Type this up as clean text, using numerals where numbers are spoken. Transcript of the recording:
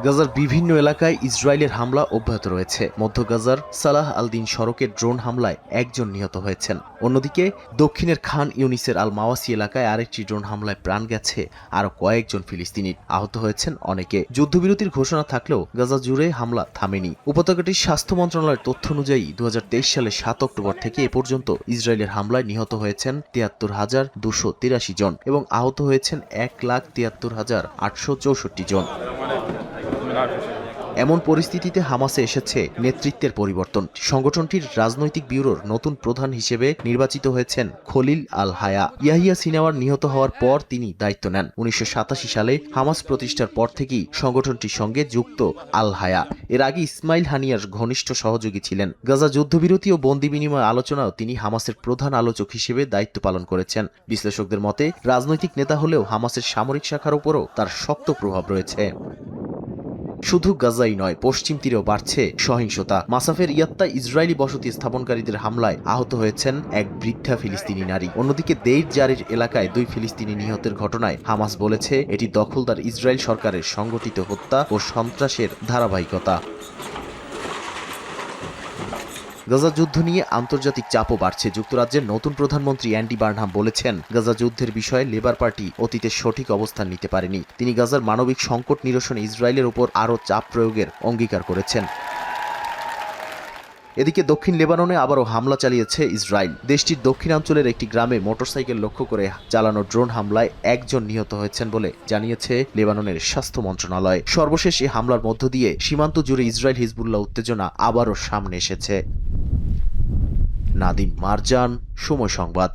গাজার বিভিন্ন এলাকায় ইসরায়েলের হামলা অব্যাহত রয়েছে। মধ্য গাজার সালাহ আল দিন সড়কের ড্রোন হামলায় একজন নিহত হয়েছেন। অন্যদিকে দক্ষিণের খান ইউনিসের আল মাওয়াসি এলাকায় আরেকটি ড্রোন হামলায় প্রাণ গেছে আরও কয়েকজন ফিলিস্তিনির। আহত হয়েছেন অনেকে। যুদ্ধবিরতির ঘোষণা থাকলেও গাজা জুড়ে হামলা থামেনি। উপত্যকাটির স্বাস্থ্য মন্ত্রণালয়ের তথ্য অনুযায়ী 2023 সালের 7 অক্টোবর থেকে এ পর্যন্ত ইসরায়েলের হামলায় নিহত হয়েছেন 73,283 জন এবং আহত হয়েছেন 1,73,864 জন। এমন পরিস্থিতিতে হামাসে এসেছে নেতৃত্বের পরিবর্তন। সংগঠনটির রাজনৈতিক ব্যুরোর নতুন প্রধান হিসেবে নির্বাচিত হয়েছেন খলিল আল হায়া। ইয়াহিয়া সিনাওয়ার নিহত হওয়ার পর তিনি দায়িত্ব নেন। 1987 সালে হামাস প্রতিষ্ঠার পর থেকেই সংগঠনটির সঙ্গে যুক্ত আল হায়া। এর আগে ইসমাইল হানিয়ার ঘনিষ্ঠ সহযোগী ছিলেন। গাজা যুদ্ধবিরতি ও বন্দি বিনিময় আলোচনাও তিনি হামাসের প্রধান আলোচক হিসেবে দায়িত্ব পালন করেছেন। বিশ্লেষকদের মতে রাজনৈতিক নেতা হলেও হামাসের সামরিক শাখার উপরও তার শক্ত প্রভাব রয়েছে। শুধু গাজাই নয়, পশ্চিম তীরেও বাড়ছে সহিংসতা। মাসাফের ইয়াত্তা ইসরায়েলি বসতি স্থাপনকারীদের হামলায় আহত হয়েছেন এক বৃদ্ধা ফিলিস্তিনি নারী। অন্যদিকে দেইর জারির এলাকায় 2 ফিলিস্তিনি নিহতের ঘটনায় হামাস বলেছে এটি দখলদার ইসরায়েল সরকারের সংগঠিত হত্যা ও সন্ত্রাসের ধারাবাহিকতা। গাজা যুদ্ধ নিয়ে আন্তর্জাতিক চাপও বাড়ছে। যুক্তরাজ্যের নতুন প্রধানমন্ত্রী অ্যান্ডি বার্নহাম বলেছেন গাজা যুদ্ধের বিষয়ে লেবার পার্টি অতীতে সঠিক অবস্থান নিতে পারেনি। তিনি গাজার মানবিক সংকট নিরসনে ইসরায়েলের উপর আরও চাপ প্রয়োগের অঙ্গীকার করেছেন। এদিকে দক্ষিণ লেবাননে আবারও হামলা চালিয়েছে ইসরায়েল। দেশটির দক্ষিণাঞ্চলের একটি গ্রামে মোটরসাইকেল লক্ষ্য করে চালানো ড্রোন হামলায় একজন নিহত হয়েছেন বলে জানিয়েছে লেবাননের স্বাস্থ্য মন্ত্রণালয়। সর্বশেষ এই হামলার মধ্য দিয়ে সীমান্ত জুড়ে ইসরায়েল হিজবুল্লাহ উত্তেজনা আবারও সামনে এসেছে। নাদিম মারজান, সময় সংবাদ।